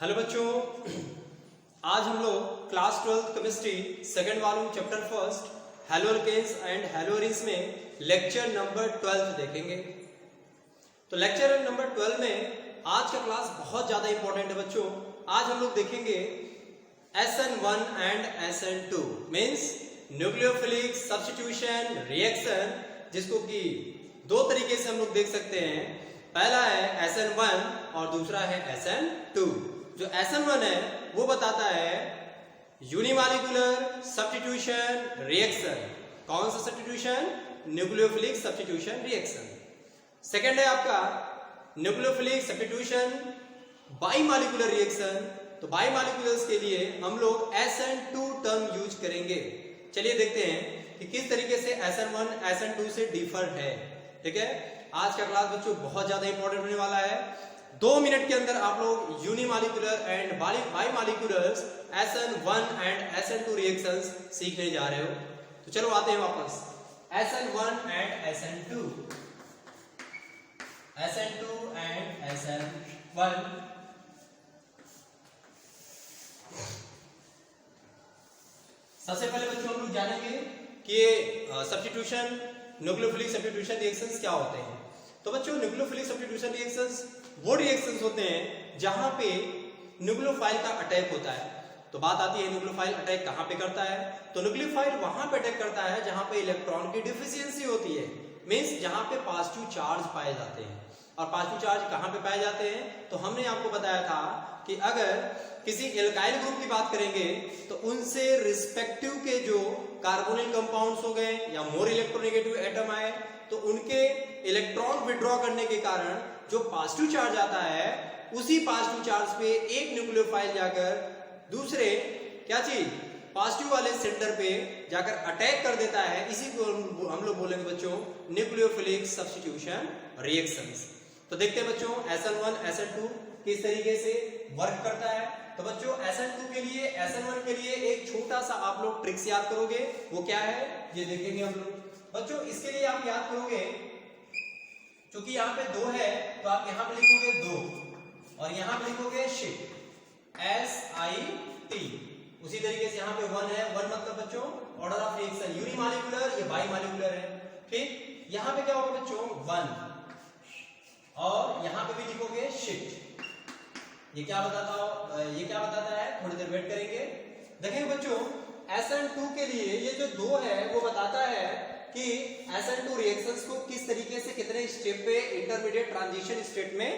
Hello बच्चों, आज हम लोग class 12 chemistry second volume chapter first haloalkanes and haloarenes में लेक्चर नंबर 12 देखेंगे। तो लेक्चर नंबर 12 में आज का क्लास बहुत ज्यादा इंपॉर्टेंट है बच्चों। आज हम लोग देखेंगे SN1 and SN2 means nucleophilic substitution reaction, जिसको कि दो तरीके से हम लोग देख सकते हैं। पहला है SN1 और दूसरा है SN2। जो SN1 है वो बताता है यूनिमॉलिक्यूलर सब्स्टिट्यूशन रिएक्शन। कौन सा substitution? Nucleophilic substitution reaction. Second है आपका न्यूक्लियोफिलिक सब्स्टिट्यूशन बाइमॉलिक्यूलर रिएक्शन। तो बाइमॉलिक्यूलर्स के लिए हम लोग SN2 टर्म यूज करेंगे। चलिए देखते हैं कि किस तरीके से SN1 SN2 से डिफर है। ठीक है, आज का क्लास बच्चों बहुत ज्यादा इंपॉर्टेंट होने वाला है। 2 मिनट के अंदर आप लोग unimolecular and bimoleculars SN1 and SN2 reactions सीखने जा रहे हो। तो चलो आते हैं वापस SN1 and SN2 and SN1। सबसे पहले बच्चों हम लोग जानेंगे कि सब्स्टिट्यूशन न्यूक्लियोफिलिक सब्स्टिट्यूशन रिएक्शंस क्या होते हैं। तो बच्चों न्यूक्लियोफिलिक सब्स्टिट्यूशन रिएक्शंस वो रिएक्शंस होते हैं जहां पे न्यूक्लियोफाइल का अटैक होता है। तो बात आती है न्यूक्लियोफाइल अटैक कहां पे करता है। तो न्यूक्लियोफाइल वहां पे अटैक करता है जहां पे इलेक्ट्रॉन की डिफिशियंसी होती है, मींस जहां पे पॉजिटिव चार्ज पाए जाते हैं। और पॉजिटिव चार्ज कहां पे पाए जाते हैं? तो हमने आपको बताया था कि अगर किसी एल्काइल ग्रुप की बात करेंगे तो उनसे रिस्पेक्टिव के जो कार्बोनिल कंपाउंड्स हो गए या मोर इलेक्ट्रोनेगेटिव एटम आए तो उनके इलेक्ट्रॉन विड्रॉ करने के कारण जो पॉजिटिव चार्ज आता है उसी पॉजिटिव चार्ज पे एक न्यूक्लियोफाइल जाकर दूसरे क्या चीज पॉजिटिव वाले सेंटर पे जाकर अटैक कर देता है। इसी को हम लोग बोलेंगे बच्चों न्यूक्लियोफिलिक सब्स्टिट्यूशन रिएक्शंस। तो देखते हैं बच्चों SN1 SN2 किस तरीके से वर्क करता है। तो बच्चों SN1 के लिए एक छोटा सा आप लोग ट्रिक्स याद करोगे। वो क्या है ये देखेंगे हम लोग। बच्चों इसके लिए आप याद करोगे, क्योंकि यहाँ पे 2 है तो आप यहाँ पे लिखोगे 2 और यहाँ पे लिखोगे शिट SIT। उसी तरीके से यहाँ पे 1 है। 1 मतलब बच्चों ऑर्डर ऑफ रिएक्शन यूनिमॉलिक्यूलर या बाइमॉलिक्यूलर है। ठीक, यहाँ पे क्या होगा बच्चों 1 और यहाँ पे भी लिखोगे शिट। ये क्या बताता है थोड़ी देर वेट करेंगे, देखेंगे बच्चों। SN2 के लिए ये जो 2 है वो बताता है कि SN2 रिएक्शंस को किस तरीके से कितने स्टेप पे इंटरमीडिएट ट्रांजिशन स्टेट में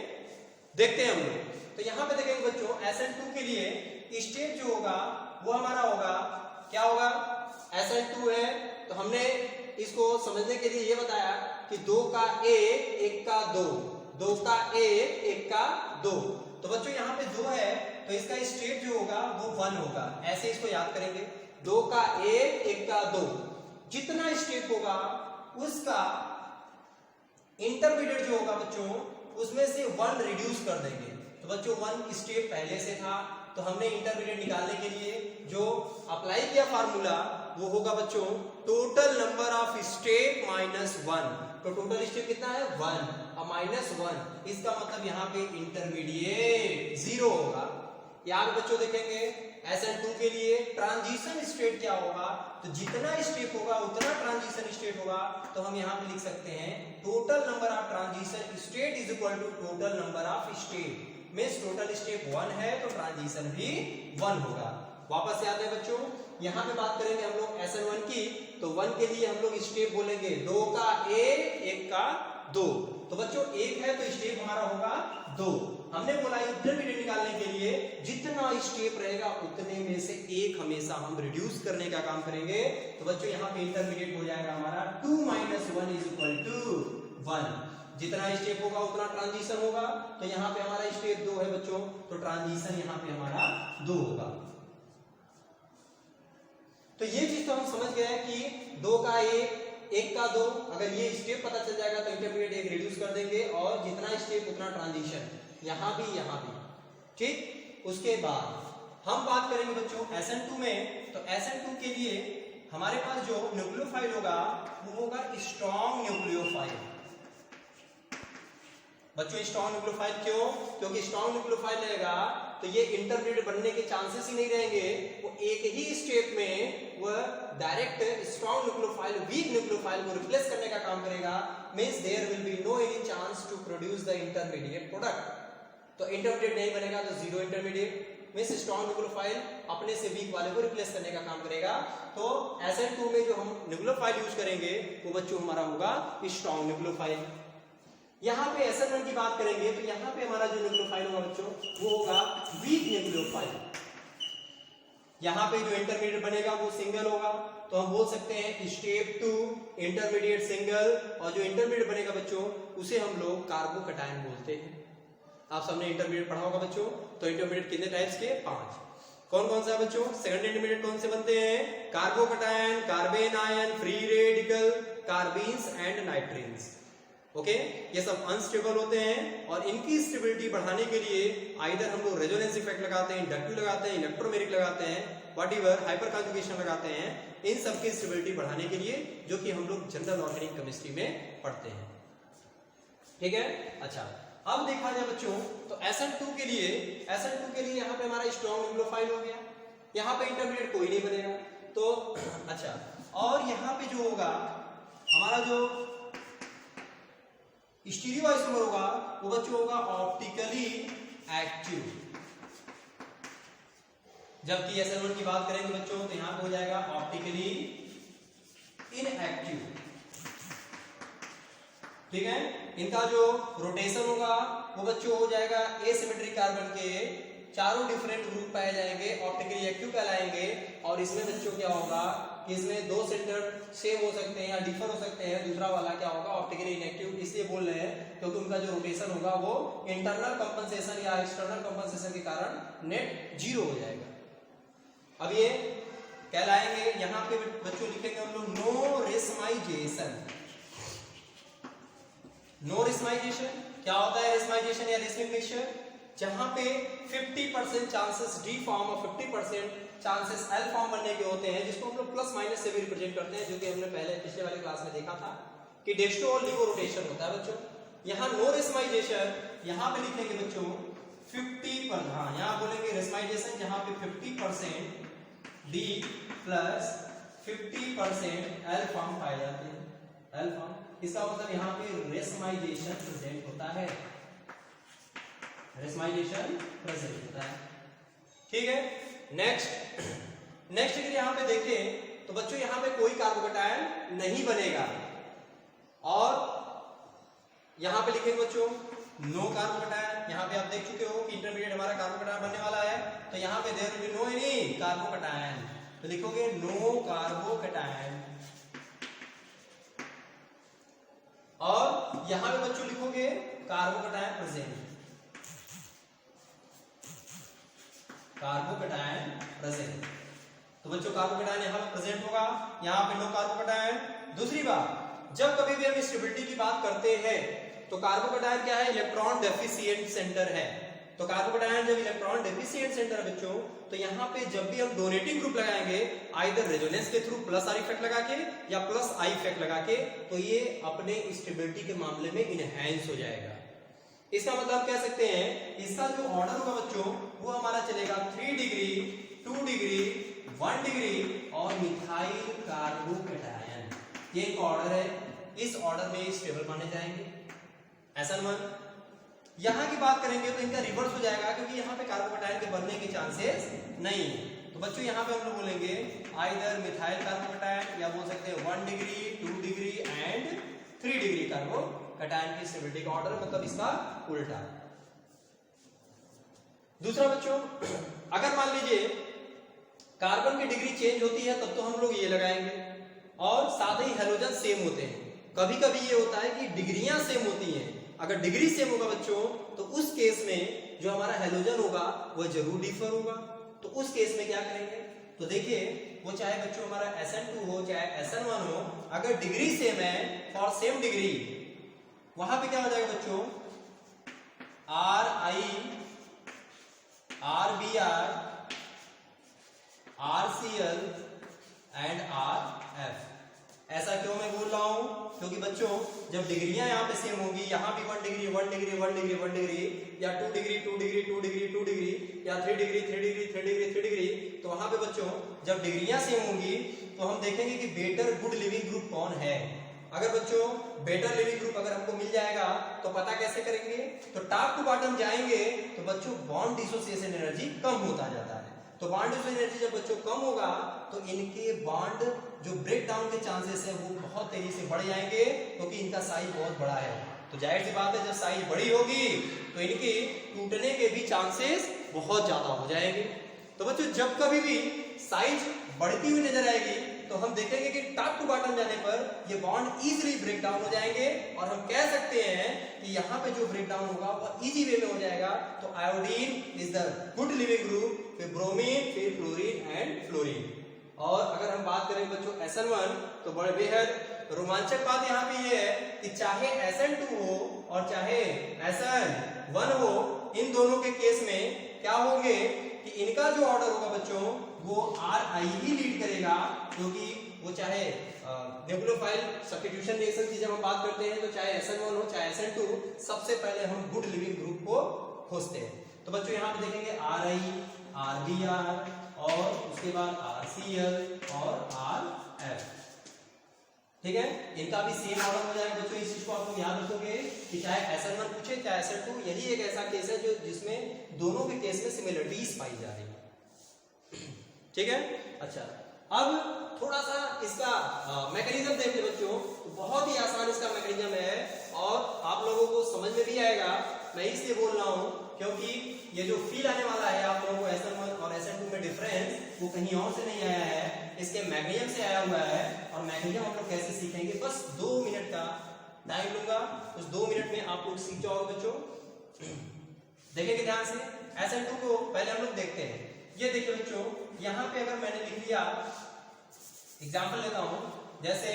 देखते हैं हम लोग। तो यहाँ पे देखेंगे बच्चों SN2 के लिए स्टेट जो होगा वो हमारा होगा क्या होगा। SN2 है तो हमने इसको समझने के लिए ये बताया कि 2 का 1 1 का 2, 2 का 1 1 का 2। तो बच्चों यहाँ पे 2 है तो इसका स्टेट जो होगा वो 1 होगा। ऐसे इसको याद करेंगे 2 का 1 1 का 2। जितना स्टेप होगा उसका इंटरमीडिएट जो होगा बच्चों उसमें से 1 रिड्यूस कर देंगे। तो बच्चों 1 स्टेप पहले से था तो हमने इंटरमीडिएट निकालने के लिए जो अप्लाई किया फार्मूला वो होगा बच्चों total number of step minus 1। तो टोटल स्टेप कितना है 1 और माइनस 1, इसका मतलब यहाँ पे इंटरमीडिएट 0 होगा। यहाँ बच्चों देखेंगे SN2 के लिए ट्रांजिशन स्टेट क्या होगा। तो जितना स्टेप होगा उतना ट्रांजिशन स्टेट होगा। तो हम यहाँ पे लिख सकते हैं total number of transition state is equal to total number of step. Means total step 1 है तो ट्रांजिशन भी 1 होगा। वापस से आते हैं बच्चों, यहाँ पे बात करेंगे हम लोग SN1 की। तो 1 के लिए हम लोग स्टेप बोलेंगे 2 का 1 1 का 2। तो बच्चों 1 है तो स्टेप हमारा होगा 2। हमने बोला इंटरमीडिएट निकालने के लिए जितना स्टेप रहेगा उतने में से एक हमेशा हम रिड्यूस करने का काम करेंगे। तो बच्चों यहाँ पे इंटरमीडिएट हो जाएगा हमारा 2 - 1 इज इक्वल टू 1। जितना स्टेप होगा उतना ट्रांजिशन होगा। तो यहाँ पे हमारा स्टेप 2 है बच्चों तो ट्रांजिशन यहाँ पे हमारा 2 होगा। तो ये चीज तो हम समझ गए कि 2 का 1 1 का 2, अगर ये स्टेप पता चल जाएगा तो इंटरमीडिएट 1 रिड्यूस कर देंगे और जितना स्टेप उतना ट्रांजिशन, यहाँ भी यहाँ भी। ठीक, उसके बाद हम बात करेंगे बच्चों SN2 में। तो SN2 के लिए हमारे पास जो न्यूक्लियोफाइल होगा वो होगा स्ट्रॉन्ग न्यूक्लियोफाइल। बच्चों स्ट्रॉन्ग न्यूक्लियोफाइल क्यों? क्योंकि स्ट्रॉन्ग न्यूक्लियोफाइल रहेगा तो ये इंटरमीडिएट बनने के चांसेस ही नहीं रहेंगे, वो एक ही स्टेप में वह direct strong nucleophile weak nucleophile को रिप्लेस करने का काम करेगा। Means there will be no any chance to produce the intermediate product. तो इंटरमीडिएट नहीं बनेगा तो zero intermediate. Means strong nucleophile अपने से वीक वाले को रिप्लेस करने का काम करेगा। तो SN2 में जो हम न्यूक्लियोफाइल यूज करेंगे वो बच्चों हमारा होगा स्ट्रॉन्ग न्यूक्लियोफाइल। यहाँ पे SN1 की बात करेंगे तो यहाँ पे हमारा जो न्यूक्लियोफाइल होगा बच्चों वो होगा वीक न्यूक्लियोफाइल। यहाँ पे जो इंटरमीडिएट बनेगा वो सिंगल होगा, तो हम बोल सकते हैं स्टेप 2 इंटरमीडिएट सिंगल, और जो इंटरमीडिएट बनेगा बच्चों उसे हम लोग कार्बोकैटायन बोलते हैं। आप सबने इंटरमीडिएट पढ़ा होगा बच्चों। तो इंटरमीडिएट कितने टाइप्स के? 5। कौन कौन सा है बच्चों? सेकंड इंटरमीडिएट कौन से बनते हैं? Carbocation, carbanion, free radical, carbenes and nitrenes. Okay, ये सब अनस्टेबल होते हैं और इनकी स्टेबिलिटी बढ़ाने के लिए आइदर हम लोग रेजोनेंस इफेक्ट लगाते हैं, इंडक्टिव लगाते हैं, इलेक्ट्रोमेरिक लगाते हैं, व्हाटएवर हाइपर कॉन्जुगेशन लगाते हैं, इन सब की स्टेबिलिटी बढ़ाने के लिए, जो कि हम लोग जनरल ऑर्गेनिक केमिस्ट्री में पढ़ते हैं। ठीक है, अच्छा अब देखा जाए बच्चों तो SN2 के लिए यहाँ पे हमारा स्ट्रॉन्ग न्यूक्लियोफाइल हो गया, यहाँ पे इंटरमीडिएट कोई नहीं बनेगा। तो अच्छा, और यहाँ पे जो होगा हमारा जो स्टीरियो आइसोमर होगा वो बच्चों होगा ऑप्टिकली एक्टिव। जबकि SN1 की बात करेंगे बच्चों तो यहां पे हो जाएगा ऑप्टिकली इनएक्टिव। ठीक है, इनका जो रोटेशन होगा वो बच्चों हो जाएगा एसिमेट्रिक कार्बन के चारों डिफरेंट ग्रुप पाए जाएंगे, ऑप्टिकली एक्टिव कहलाएंगे। और इसमें बच्चों क्या होगा कि इसमें दो सेंटर सेम हो सकते हैं या डिफर हो सकते हैं, दूसरा वाला क्या होगा ऑप्टिकली इनएक्टिव। इसलिए बोल रहे हैं क्योंकि उनका जो रोटेशन होगा वो इंटरनल कंपनसेशन या एक्सटर्नल कंपनसेशन के कारण नेट जीरो हो जाएगा। अब ये कहलाएंगे, यहाँ पे बच्चों लिखेंगे हम लोग नो रेसमाइजेशन। नो रेसमाइजेशन क्या होता है? रेसमाइजेशन या रेसमिक मिक्सचर जहां पे 50% चांसेस डी फॉर्म और 50% चांसेस एल फॉर्म बनने के होते हैं, जिसको हम लोग प्लस माइनस से भी रिप्रेजेंट करते हैं, जो कि हमने पहले पिछले वाले क्लास में देखा था कि डेक्स्ट्रो और लिवो रोटेशन होता है बच्चों। यहाँ नो रेसमाइजेशन, यहाँ पे लिखेंगे बच्चों 50%, हाँ यहाँ बोलेंगे रेसमाइजेशन जहां पे 50% डी प्लस 50% एल फॉर्म पाए जाते हैं। एल फॉर्म इसका मतलब यहाँ पे रेसमाइजेशन प्रेजेंट होता है, रेसमाइजेशन प्रेजेंट होता है। ठीक है, नेक्स्ट अगर यहाँ पे देखें तो बच्चों यहाँ पे कोई कार्बोकैटायन नहीं बनेगा, और यहाँ पे लिखेंगे बच्चों नो कार्बोकैटायन। यहाँ पे आप देख चुके हो कि इंटरमीडिएट हमारा कार्बोकैटायन बनने वाला है, तो यहाँ पे there will be no any carbocation, तो लिखोगे नो कार्बोकैटायन। और यहाँ पे बच्चों लिखोगे कार्बोकैटायन प्रेजेंट, कार्बोकैटायन प्रेजेंट। तो बच्चों कार्बोकैटायन यहाँ पे प्रेजेंट होगा, यहाँ पे नो कार्बोकैटायन। दूसरी बात, जब कभी भी हम स्टेबिलिटी की बात करते हैं तो कार्बोकैटायन क्या है? इलेक्ट्रॉन डेफिशिएंट सेंटर है। तो कार्बोकैटायन जब इलेक्ट्रॉन डेफिशिएंट सेंटर है बच्चों, तो यहाँ पे जब भी हम डोनेटिंग ग्रुप लगाएंगे आइदर रेजोनेंस के थ्रू प्लस आर इफेक्ट लगा के या प्लस आई इफेक्ट लगा के, तो ये अपने स्टेबिलिटी के मामले में इनहैंस हो जाएगा। इसका मतलब कह सकते हैं इसका जो ऑर्डर होगा बच्चों वो हमारा चलेगा 3 डिग्री, 2 डिग्री, 1 डिग्री और मिथाइल कार्बोकैटायन। ये एक ऑर्डर है, इस ऑर्डर में स्टेबल माने जाएंगे। SN1 यहाँ की बात करेंगे तो इनका रिवर्स हो जाएगा, क्योंकि यहाँ पे कार्बोकैटायन के बनने के चांसेस नहीं है। तो बच्चों यहाँ पे हम लोग बोलेंगे आइदर मिथाइल कार्बोकैटायन या बोल सकते हैं 1 degree, 2 degree and 3 degree carbocation की स्टेबिलिटी का ऑर्डर, मतलब इसका उल्टा। दूसरा बच्चों, अगर मान लीजिए कार्बन की डिग्री चेंज होती है तब तो हम लोग ये लगाएंगे, और साथ ही हैलोजन सेम होते हैं। कभी कभी ये होता है कि डिग्रियां सेम होती हैं, अगर डिग्री सेम होगा बच्चों तो उस केस में जो हमारा हैलोजन होगा वह जरूर डिफर होगा। तो उस केस में क्या करेंगे? तो देखिए वो चाहे बच्चों हमारा SN2 हो चाहे SN1 हो, अगर डिग्री सेम है फॉर सेम डिग्री, वहां पे क्या हो जाएगा बच्चों? RI, RBr, RCl and RF। ऐसा क्यों मैं बोल रहा हूं? क्योंकि बच्चों जब डिग्रियां यहाँ पे सेम होंगी, यहाँ भी 1 डिग्री 1 डिग्री 1 डिग्री 1 डिग्री, या 2 डिग्री 2 डिग्री 2 डिग्री 2 डिग्री, या 3 डिग्री 3 डिग्री 3 डिग्री 3 डिग्री, तो वहां पे बच्चों जब डिग्रियां सेम होंगी तो हम देखेंगे कि बेटर गुड लिविंग ग्रुप कौन है। अगर बच्चों बेटर लिविंग ग्रुप अगर हमको मिल जाएगा तो पता कैसे करेंगे, तो टॉप टू बॉटम जाएंगे तो बच्चों बॉन्ड डिसोसिएशन एनर्जी कम होता जाता है। तो बॉन्ड डिसोसिएशन एनर्जी जब बच्चों कम होगा तो इनके बॉन्ड जो ब्रेक डाउन के चांसेस है वो बहुत तेजी से बढ़ जाएंगे, क्योंकि इनका साइज बहुत बड़ा है। तो जाहिर सी बात है जब साइज बड़ी होगी तो इनके टूटने के भी चांसेस बहुत ज्यादा हो जाएंगे। तो बच्चों जब कभी भी साइज बढ़ती हुई नजर आएगी तो हम देखेंगे कि टॉप टू बॉटम जाने पर ये बॉन्ड इजीली ब्रेक डाउन हो जाएंगे, और हम कह सकते हैं कि यहाँ पे जो ब्रेक डाउन होगा वो इजी वे में हो जाएगा। तो iodine is the good leaving group, फिर ब्रोमीन, फिर क्लोरीन एंड फ्लोरीन। और अगर हम बात करें बच्चों SN1 तो बड़े बेहद रोमांचक बात यहाँ पे ये है कि चाहे SN2 हो और चाहे SN1 हो, इन दोनों के केस में क्या होंगे कि इनका जो ऑर्डर होगा बच्चों वो RI ही लीड करेगा, क्योंकि वो चाहे न्यूक्लियोफाइल सब्स्टिट्यूशन रिएक्शन की जब हम बात करते हैं तो चाहे SN1 हो चाहे SN2, सबसे पहले हम गुड लिविंग ग्रुप को खोजते हैं। तो बच्चों यहाँ पे देखेंगे RI, RBr और उसके बाद RCl और RF, ठीक है। इनका भी सेम ऑर्डर हो जाएगा बच्चों। इस चीज को आप लोग याद रखोगे कि चाहे SN1 पूछे चाहे SN2, यही एक ऐसा केस है जो जिसमें दोनों के केस में सिमिलरिटीज पाई जा रही है, ठीक है। अच्छा, अब थोड़ा सा इसका मैकेनिज्म देखते बच्चों, तो बहुत ही आसान इसका मैकेनिज्म है और आप लोगों को समझ में भी आएगा। मैं इसलिए बोल रहा हूं क्योंकि ये जो फील आने वाला है आप लोगों को SN1 और SN2 में डिफरेंस, वो कहीं और से नहीं आया है, इसके मैकेनिज्म से आया हुआ है। और मैकेनिज्म हम लोग कैसे सीखेंगे, बस 2 मिनट का टाइम लूंगा, उस 2 मिनट में आप लोग सीख जाओगे बच्चों। देखिए ध्यान से, SN2 को पहले हम लोग देखते हैं। ये देखिए बच्चों, यहां पे अगर मैंने लिख लिया, एग्जांपल लेता हूं, जैसे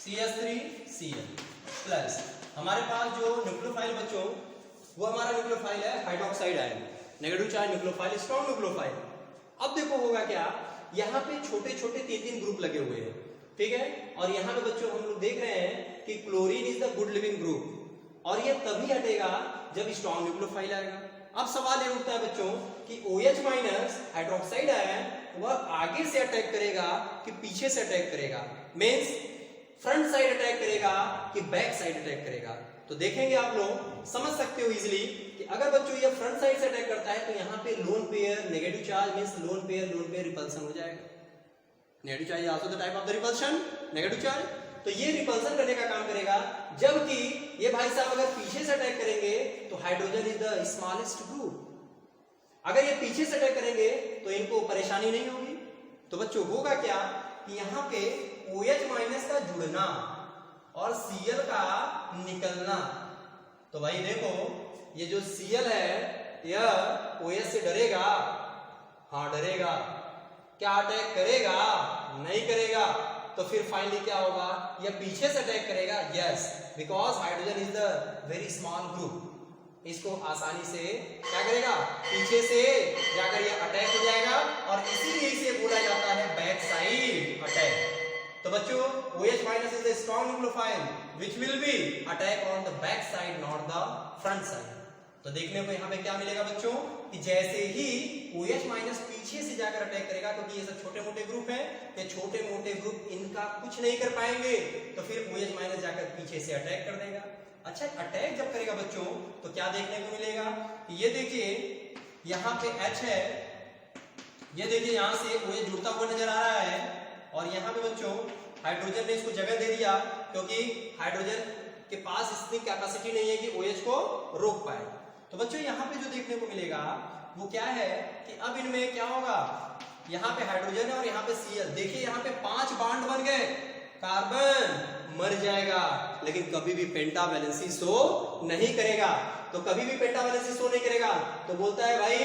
CH3Cl प्लस हमारे पास जो न्यूक्लियोफाइल बच्चों, वो हमारा न्यूक्लियोफाइल है hydroxide ion, negative charge nucleophile, strong nucleophile. अब देखो होगा क्या, यहाँ पे छोटे छोटे 3-3 ग्रुप लगे हुए हैं, ठीक है। और यहाँ पे बच्चों हम लोग देख रहे हैं कि chlorine is the good leaving group, और ये तभी हटेगा जब स्ट्रॉन्ग न्यूक्लियोफाइल आएगा। अब सवाल ये उठता है बच्चों कि OH माइनस हाइड्रोक्साइड आयन वह आगे से अटैक करेगा कि पीछे से अटैक करेगा, मींस फ्रंट साइड अटैक करेगा कि बैक साइड अटैक करेगा। तो देखेंगे आप लोग समझ सकते हो इजीली कि अगर बच्चों ये फ्रंट साइड से अटैक करता है तो यहाँ पे lone pair negative charge means lone pair repulsion हो जाएगा। Negative charge also the type of the repulsion, negative charge, तो ये रिपल्सन करने का काम करेगा। जबकि ये भाई साहब अगर पीछे से अटैक करेंगे तो hydrogen is the smallest group, अगर ये पीछे से अटैक करेंगे तो इनको परेशानी नहीं होगी। तो बच्चों होगा क्या कि यहाँ पे OH माइनस का जुड़ना और Cl का निकलना, तो भाई देखो ये जो Cl है यह OH से डरेगा, हाँ डरेगा, क्या अटैक करेगा, नहीं करेगा। तो फिर फाइनली क्या होगा, यह पीछे से अटैक करेगा, yes, because hydrogen is the very small group, इसको आसानी से क्या करेगा, पीछे से जाकर ये अटैक हो जाएगा, और इसीलिए इसे बोला जाता है बैक साइड अटैक। तो बच्चों OH minus is the strong nucleophile which will be attack on the back side not the front side. तो देखने को यहाँ पे क्या मिलेगा बच्चों कि जैसे ही OH माइनस पीछे से जाकर अटैक करेगा, क्योंकि ये सब छोटे मोटे ग्रुप हैं, ये छोटे मोटे ग्रुप इनका कुछ नहीं कर पाएंगे, तो फिर OH माइनस जाकर पीछे से अटैक कर देगा। अच्छा, अटैक जब करेगा बच्चों तो क्या देखने को मिलेगा, ये देखिए यहाँ पे H है, ये देखिए यहाँ से OH जुड़ता हुआ नजर आ रहा है, और यहाँ पे बच्चों हाइड्रोजन ने इसको जगह दे दिया, क्योंकि हाइड्रोजन के पास इतनी कैपेसिटी नहीं है कि OH को रोक पाए। तो बच्चों यहाँ पे जो देखने को मिलेगा वो क्या है कि अब इनमें क्या होगा, यहाँ पे हाइड्रोजन है और यहाँ पे Cl, देखिए यहाँ पे 5 बॉन्ड बन गए, कार्बन मर जाएगा लेकिन कभी भी पेंटा वैलेंसी शो नहीं करेगा। तो कभी भी पेंटा वैलेंसी शो नहीं करेगा तो बोलता है भाई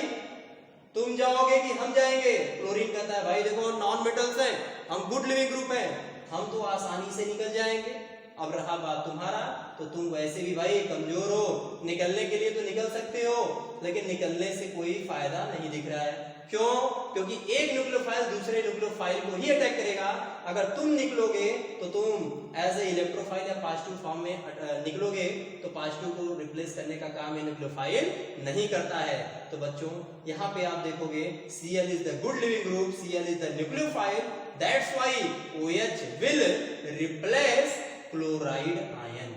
तुम जाओगे कि हम जाएंगे। क्लोरीन कहता है भाई देखो नॉन मेटल्स हैं, हम गुड लिविंग ग्रुप हैं, हम तो आसानी से निकल जाएंगे। अब रहा बात तुम्हारा, तो तुम वैसे भी भाई कमजोर हो, निकलने के लिए तो निकल सकते हो, लेकिन निकलने से कोई फायदा नहीं दिख रहा है। क्यों? क्योंकि एक न्यूक्लियोफाइल दूसरे न्यूक्लियोफाइल को ही अटैक करेगा। अगर तुम निकलोगे तो तुम एज ए इलेक्ट्रोफाइल या पॉजिटिव फॉर्म में निकलोगे, तो पॉजिटिव को रिप्लेस करने का काम ये न्यूक्लियोफाइल नहीं करता है। तो बच्चों यहाँ पे आप देखोगे Cl is the good leaving group, Cl is the nucleophile, that's why OH will replace chloride ion.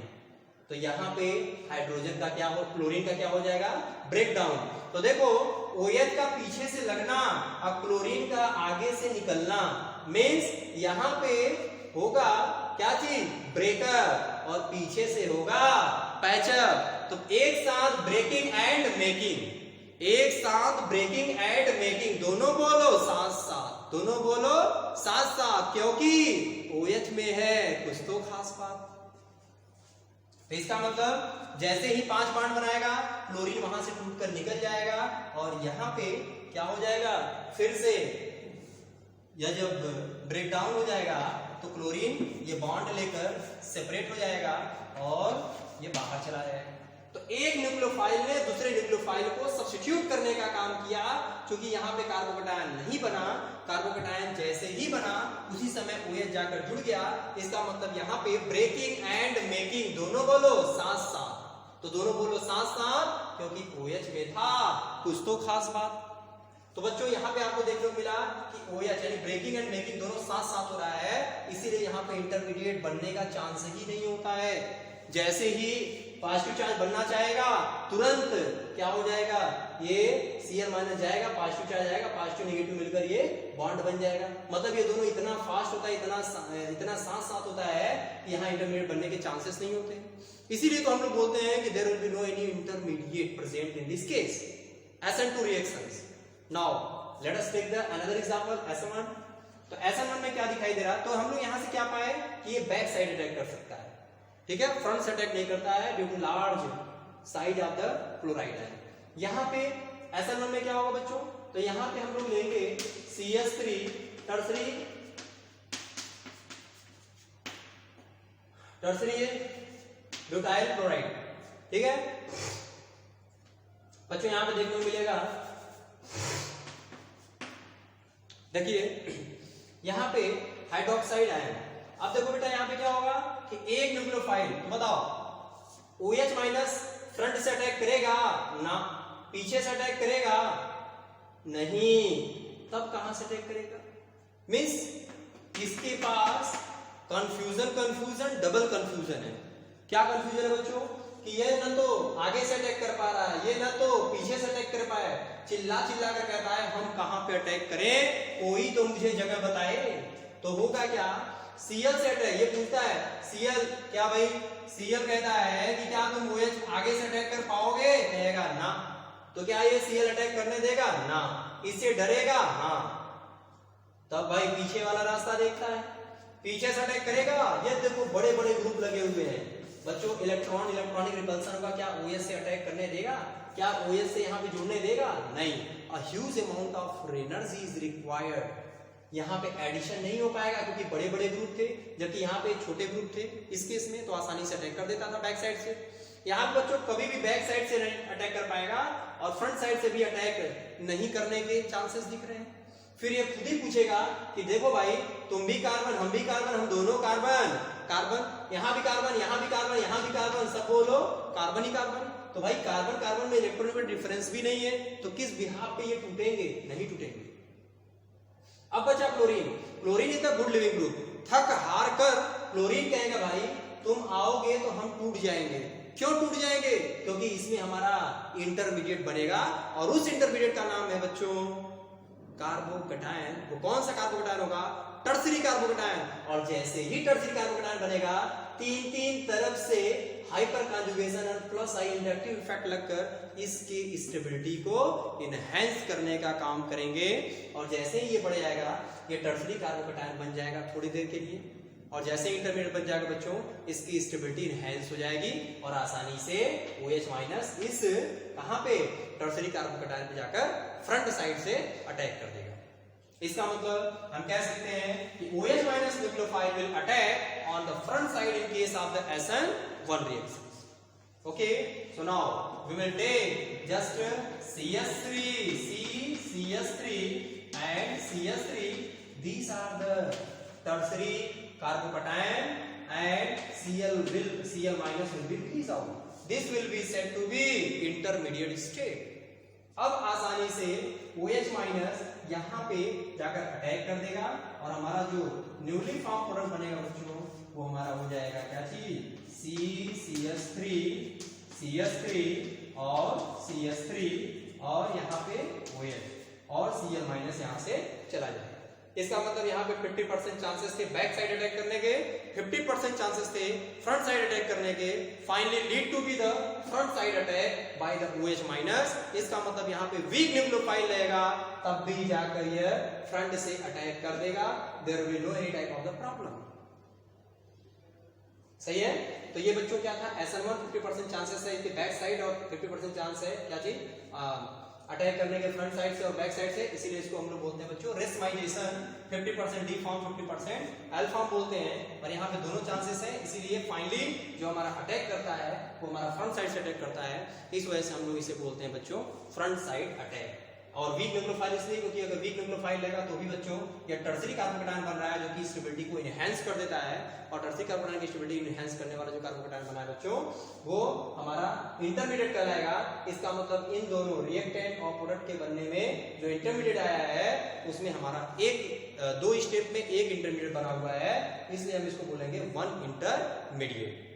तो यहाँ पे हाइड्रोजन का क्या हो, क्लोरीन का क्या हो जाएगा, ब्रेक डाउन। तो देखो OH का पीछे से लगना और क्लोरीन का आगे से निकलना मीन्स यहाँ पे होगा क्या चीज, ब्रेकअप, और पीछे से होगा पैचअप। तो एक साथ ब्रेकिंग एंड मेकिंग, एक साथ ब्रेकिंग एंड मेकिंग, दोनों बोलो साथ साथ, दोनों बोलो साथ साथ, क्योंकि OH में है कुछ तो खास बात। तो इसका मतलब जैसे ही 5 बॉन्ड बनाएगा, क्लोरीन वहां से टूटकर निकल जाएगा और यहाँ पे क्या हो जाएगा, फिर से यह जब ब्रेक डाउन हो जाएगा तो क्लोरीन ये बॉन्ड लेकर सेपरेट हो जाएगा और ये बाहर चला जाएगा। तो एक न्यूक्लियोफाइल ने दूसरे न्यूक्लियोफाइल को सब्स्टिट्यूट करने का काम किया, क्योंकि यहाँ पे कार्बोकैटायन नहीं बना, कार्बोकैटायन जैसे ही बना उसी समय OH जाकर जुड़ गया। इसका मतलब यहाँ पे ब्रेकिंग एंड मेकिंग, दोनों बोलो साथ साथ, तो दोनों बोलो साथ साथ, क्योंकि OH में था कुछ तो खास बात। तो बच्चों यहाँ पे आपको देखने को मिला कि OH यानी ब्रेकिंग एंड मेकिंग दोनों साथ साथ हो रहा है, इसीलिए यहाँ पे इंटरमीडिएट बनने का चांस ही नहीं होता है। जैसे ही पॉजिटिव चार्ज बनना चाहेगा तुरंत क्या हो जाएगा, ये Cl माइनस जाएगा, पॉजिटिव चार्ज आएगा, पॉजिटिव नेगेटिव मिलकर ये बॉन्ड बन जाएगा। मतलब ये दोनों इतना फास्ट होता है, इतना साथ साथ होता है कि यहाँ इंटरमीडिएट बनने के चांसेस नहीं होते। इसीलिए तो हम लोग बोलते हैं कि there will be no any intermediate present in this case, SN2 reactions. Now let us take the another example SN1। तो SN1 में क्या दिखाई दे रहा है, तो हम लोग यहाँ से क्या पाए कि ये बैक साइड अटैक कर सकता है, ठीक है, फ्रंट से अटैक नहीं करता है due to large size of the chloride है। यहाँ पे SN1 में क्या होगा बच्चों, तो यहाँ पे हम लोग लेंगे CH3 टर्सरी ब्यूटाइल क्लोराइड, ठीक है बच्चों। यहाँ पे देखने को मिलेगा, देखिए यहाँ पे हाइड्रोक्साइड आयन। अब देखो बेटा यहाँ पे क्या होगा कि एक न्यूक्लियोफाइल, बताओ OH माइनस फ्रंट से अटैक करेगा ना, पीछे से अटैक करेगा नहीं, तब कहां से अटैक करेगा, मींस इसके पास कंफ्यूजन डबल कंफ्यूजन है। क्या कंफ्यूजन है बच्चों कि ये न तो आगे से अटैक कर पा रहा है, ये न तो पीछे से अटैक कर पाए, चिल्ला चिल्ला कर कहता है हम कहां पे अटैक करें, कोई तो मुझे जगह बताए। तो होगा क्या, Cl से अटैक, ये पूछता है Cl क्या भाई, Cl कहता है कि क्या तुम OH आगे से अटैक कर पाओगे, कहेगा ना, तो क्या ये Cl अटैक करने देगा ना, इससे डरेगा हाँ, तब भाई पीछे वाला रास्ता देखता है, पीछे से अटैक करेगा। ये देखो बड़े बड़े ग्रुप लगे हुए हैं बच्चों, इलेक्ट्रॉनिक रिपल्सन का क्या OH से अटैक करने देगा, क्या OH से यहाँ पे जुड़ने देगा, नहीं। A huge amount of energy is required, यहाँ पे एडिशन नहीं हो पाएगा क्योंकि बड़े बड़े ग्रुप थे, जबकि यहाँ पे छोटे ग्रुप थे। इस केस में तो आसानी से अटैक कर देता था बैक साइड से। यहाँ पे बच्चों कभी भी बैक साइड से अटैक कर पाएगा और फ्रंट साइड से भी अटैक नहीं करने के चांसेस दिख रहे हैं। फिर ये खुद ही पूछेगा कि देखो भाई तुम भी कार्बन हम भी कार्बन, हम दोनों कार्बन, यहाँ भी कार्बन, यहाँ भी कार्बन, यहाँ भी कार्बन, सब बोलो कार्बन ही कार्बन। तो भाई कार्बन कार्बन में इलेक्ट्रॉन में डिफरेंस भी नहीं है, तो किस बिहाफ पे ये टूटेंगे, नहीं टूटेंगे। अब बचा chlorine is the good leaving group. थक हार कर क्लोरीन कहेगा भाई तुम आओगे तो हम टूट जाएंगे। क्यों टूट जाएंगे, क्योंकि इसमें हमारा इंटरमीडिएट बनेगा और उस इंटरमीडिएट का नाम है बच्चों कार्बोकैटायन। वो कौन सा कार्बोकैटायन होगा, टर्सरी कार्बोकैटायन। और जैसे ही टर्सरी कार्बोकैटायन बनेगा, तीन तरफ से हाइपर कॉन्जुगेशन और प्लस आई इंडक्टिव इफेक्ट लगकर इसकी स्टेबिलिटी को इनहेंस करने का काम करेंगे। और जैसे ही ये बढ़ जाएगा, ये टर्सरी कार्बोकैटायन बन जाएगा थोड़ी देर के लिए, और जैसे इंटरमीडिएट बन जाएगा बच्चों, इसकी स्टेबिलिटी इनहेंस हो जाएगी और आसानी से OH माइनस इस कहां पे टर्सरी कार्बोकैटायन पे जाकर फ्रंट साइड से अटैक कर देगा। इसका मतलब हम कह सकते हैं कि OH minus nucleophile will attack on the front side in case of the SN1 reaction. Okay, so now we will take just CS3, CS3 and CS3. These are the tertiary carbocation and Cl minus will be released out. This will be said to be intermediate state. अब आसानी से OH minus यहाँ पे जाकर attack कर देगा और हमारा जो न्यूली फॉर्म प्रोडक्ट बनेगा बच्चों वो हमारा हो जाएगा क्या चीज, CS3 और CS3 और यहाँ पे OH और Cl माइनस यहाँ से चला जाएगा. इसका मतलब यहाँ पे 50% चांसेस थे बैक साइड अटैक करने के, 50% चांसेस थे फ्रंट साइड अटैक करने के. Finally lead to be the front side attack by the OH minus. इसका मतलब यहाँ पे वीक न्यूक्लियोफाइल रहेगा तब भी जाकर यह फ्रंट से अटैक कर देगा. There will be no any type of the problem. सही है. तो ये बच्चों क्या था, SN1 50% चांसेस है इसके बैक साइड और 50% चांस है क्या चीज, अटैक करने के फ्रंट साइड से और बैक साइड से. इसीलिए इसको हम लोग बोलते हैं बच्चों racemisation. 50% D form 50% L form बोलते हैं और यहाँ पे दोनों चांसेस है. इसीलिए फाइनली जो हमारा अटैक करता है वो हमारा फ्रंट साइड से अटैक करता है. इस वजह से हम लोग इसे बोलते हैं बच्चों फ्रंट साइड अटैक. और वीक न्यूक्लियोफाइल इसलिए क्योंकि अगर वीक न्यूक्लियोफाइल रहेगा तो भी बच्चों ये टर्सरी कार्बोकेटायन बन रहा है जो कि स्टेबिलिटी को एनहांस कर देता है. और टर्सरी कार्बोकेटायन की स्टेबिलिटी एनहांस करने वाला जो कार्बोकेटायन बना है बच्चों वो हमारा इंटरमीडिएट कहलाएगा. इसका मतलब इन दोनों रिएक्टेंट और प्रोडक्ट के बनने में जो इंटरमीडिएट आया है उसमें हमारा दो स्टेप में एक इंटरमीडिएट बना हुआ है. इसलिए हम इसको बोलेंगे वन इंटरमीडिएट.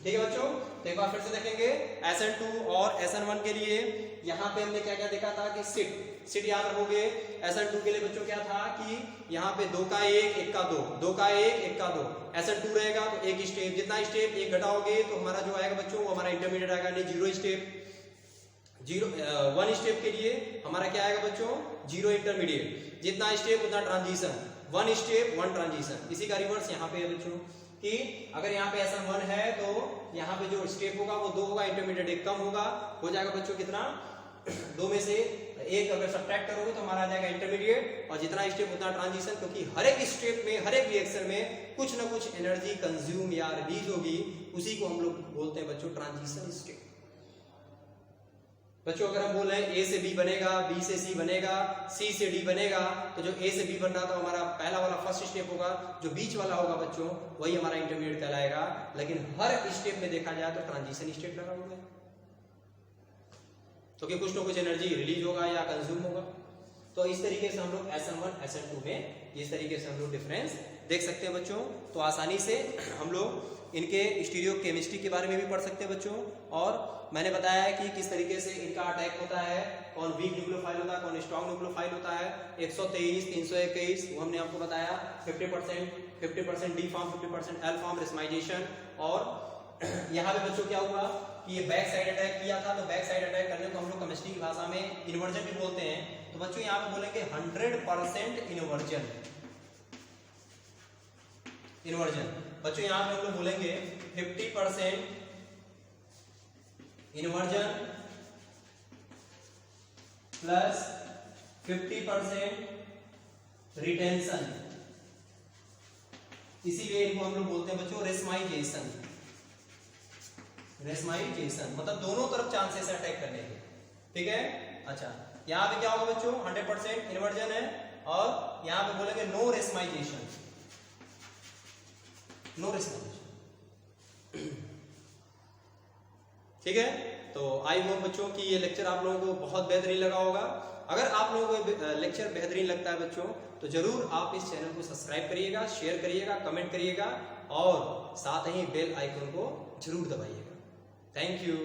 ठीक है बच्चों. तो एक बार फिर से देखेंगे SN2 और SN1 के लिए. यहाँ पे हमने क्या क्या देखा था कि सिट याद रखोगे. SN2 के लिए बच्चों क्या था कि यहाँ पे 2 का 1 1 का 2, 2 का 1 1 का 2. SN2 रहेगा तो एक स्टेप, जितना स्टेप एक घटाओगे तो हमारा जो आएगा बच्चों वो हमारा इंटरमीडिएट आएगा. नहीं, 0 स्टेप, 1 स्टेप के लिए हमारा क्या आएगा बच्चों, 0 इंटरमीडिएट. जितना स्टेप उतना ट्रांजिशन, 1 स्टेप 1 ट्रांजिशन. इसी का रिवर्स यहाँ पे है बच्चों कि अगर यहाँ पे SN1 है तो यहाँ पे जो स्टेप होगा वो 2 होगा, इंटरमीडिएट 1 कम होगा. हो जाएगा बच्चों कितना, 2 में से 1 अगर सब्ट्रैक्ट करोगे तो हमारा आ जाएगा इंटरमीडिएट. और जितना स्टेप उतना ट्रांजिशन, क्योंकि हर एक स्टेप में हर एक रिएक्शन में कुछ ना कुछ एनर्जी कंज्यूम या रिलीज होगी. उसी को हम लोग बोलते हैं बच्चों ट्रांजिशन स्टेप. बच्चों अगर हम बोल रहे हैं A से B बनेगा, B से C बनेगा, C से D बनेगा, तो जो A से B बन रहा था हमारा पहला वाला फर्स्ट स्टेप होगा. जो बीच वाला होगा बच्चों वही हमारा इंटरमीडिएट कहलाएगा. लेकिन हर स्टेप में देखा जाए तो ट्रांजिशन स्टेट लगा हुआ है क्योंकि कुछ ना कुछ एनर्जी रिलीज होगा या कंज्यूम होगा. तो इस तरीके से हम लोग SN1 SN2 में इस तरीके से हम लोग डिफरेंस देख सकते हैं बच्चों. तो आसानी से हम लोग इनके स्टीरियो केमिस्ट्री के बारे में भी पढ़ सकते हैं बच्चों. और मैंने बताया है कि किस तरीके से इनका अटैक होता है, कौन वीक न्यूक्लियोफाइल होता है, कौन स्ट्रॉन्ग न्यूक्लियोफाइल होता है. 123 321 वो हमने आपको बताया. 50% D form, 50% L form, racemisation. और यहाँ पे बच्चों क्या हुआ कि ये बैक साइड अटैक किया था. तो बैक साइड अटैक करने को हम लोग केमिस्ट्री की भाषा में इन्वर्जन भी बोलते हैं. तो बच्चों यहाँ पे बोलेंगे 100% इन्वर्जन. बच्चों यहाँ पे हम लोग बोलेंगे 50% इन्वर्जन प्लस 50% रिटेंशन. इसीलिए इनको हम लोग बोलते हैं बच्चों रेसमाइजेशन. मतलब दोनों तरफ चांसेस है अटैक करने के. ठीक है. अच्छा, यहाँ पे क्या होगा बच्चों, 100% इन्वर्जन है और यहाँ पे बोलेंगे नो रेसमाइजेशन. ठीक है. तो आई होप बच्चों कि ये लेक्चर आप लोगों को बहुत बेहतरीन लगा होगा. अगर आप लोगों को लेक्चर बेहतरीन लगता है बच्चों तो जरूर आप इस चैनल को सब्सक्राइब करिएगा, शेयर करिएगा, कमेंट करिएगा और साथ ही बेल आइकन को जरूर दबाइएगा. Thank you.